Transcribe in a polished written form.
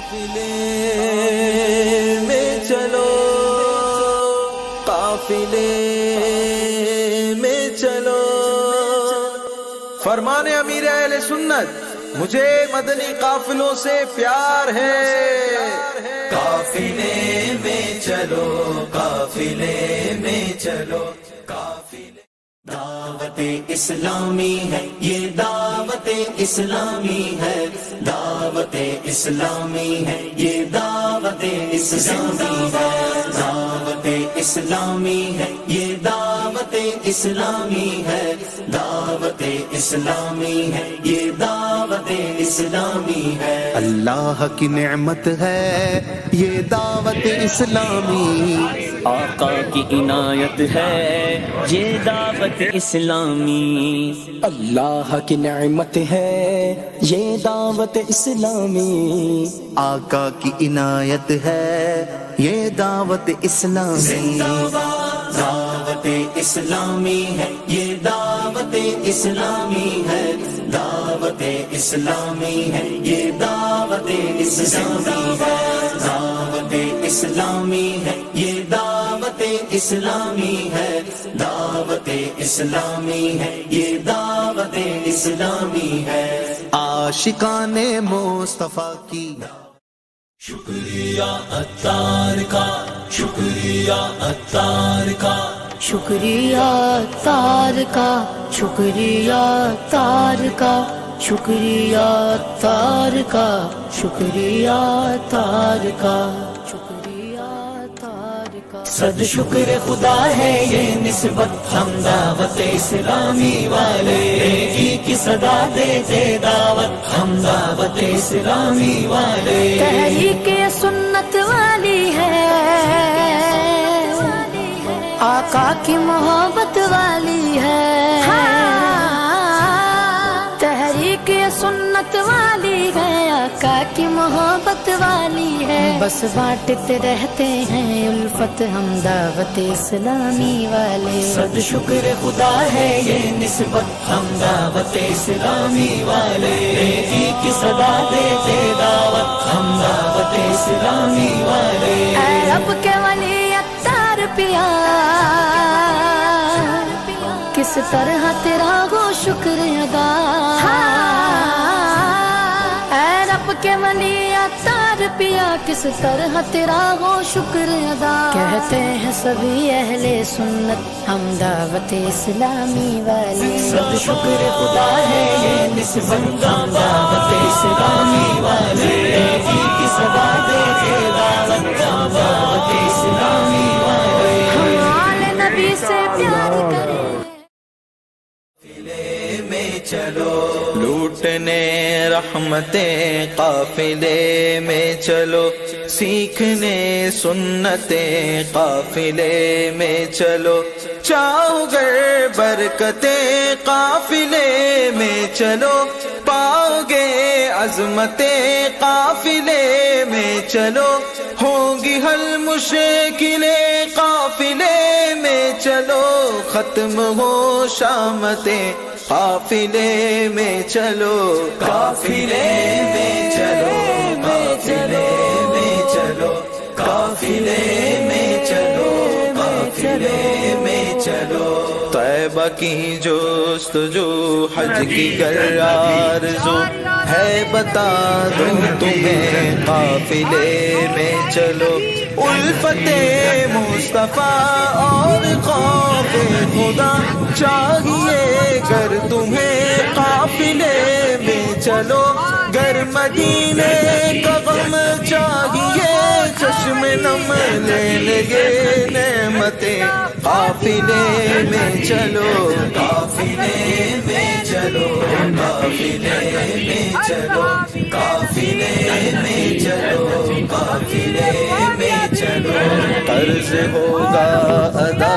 قافلے میں چلو، قافلے میں چلو، فرمان امیر اہل سنت، مجھے مدنی قافلوں سے پیار ہے۔ قافلے میں چلو، قافلے میں چلو، قافلے۔ دعوت اسلامی ہے یہ، دعوت اسلامی ہے، دعوت اسلامی ہے یہ، دعوت اسلامی ہے، دعوت اسلامی ہے یہ، دعوت اسلامی ہے، دعوت اسلامی ہے یہ، دعوت اسلامی ہے۔ اللہ کی نعمت ہے یہ دعوت اسلامی، آقا کی عنایت ہے یہ دعوت اسلامی، اللہ کی نعمت ہے یہ دعوت اسلامی، آقا کی عنایت ہے یہ دعوت اسلامی۔ دعوت اسلامی ہے یہ، دعوت اسلامی ہے، دعوت اسلامی ہے یہ، دعوت اسلامی ہے، دعوت اسلامی ہے یہ، دعوت اسلامی ہے، دعوت اسلامی ہے یہ، دعوت اسلامی ہے۔ عاشقان مصطفیٰ کی شکریہ عطار کا، شکریہ عطار کا، شکریہ تار کا، شکریہ تار کا، شکریہ تار کا، شکریہ تار کا، شکریہ تار کا۔ صد شکر خدا ہے یہ نسبت ہم دعوت اسلامی والے کی صدا دیتے دعوت ہم دعوت اسلامی والے۔ تحریک سنت والی ہے، آقا کی محبت والی ہے، تحریک سنت والی ہے، آقا کی محبت والی ہے، بس بانٹتے رہتے ہیں الفت ہم دعوت اسلامی والے۔ صد شکر خدا ہے یہ نسبت ہم دعوت اسلامی والے کی صدا دیتے دعوت ہم دعوت اسلامی والے۔ اے رب کے ولی عطار پیا، کس طرح تیرا ہو شکر ادا، اے رب کے ولی عطار پیا، کس طرح تیرا ہو شکر ادا۔ کہتے ہیں سبھی اہل سنت ہم دعوت اسلامی والے۔ صد شکر خدا ہے یہ نسبت ہم دعوت اسلامی والے کی صدا دیتے دعوت ہم دعوت اسلامی والے۔ ہم آل نبی سے پیار کریں، قافلے میں چلو، لوٹنے رحمتیں قافلے میں چلو، سیکھنے سنتیں قافلے میں چلو، چاہو گر برکتیں قافلے میں چلو، پاؤ گے عظمتیں قافلے میں چلو، ہوں گی حل مشکلیں قافلے میں چلو، ختم ہو شامتیں قافلے میں چلو، قافلے میں چلو، قافلے میں چلو، قافلے میں چلو، قافلے میں چلو۔ طیبہ کی جستجو حج کی گر آرزو ہے، بتا دوں تمہیں قافلے میں چلو، الفت مصطفیٰ اور خوف خدا چاہیے گر تمہیں قافلے میں چلو، گر مدینے کا غم چاہیے چشم نم لینے گے نعمتیں قافلے میں چلو، قافلے میں چلو، قافلے میں چلو، قافلے میں چلو، قافلے میں چلو، قرض ہوگا ادا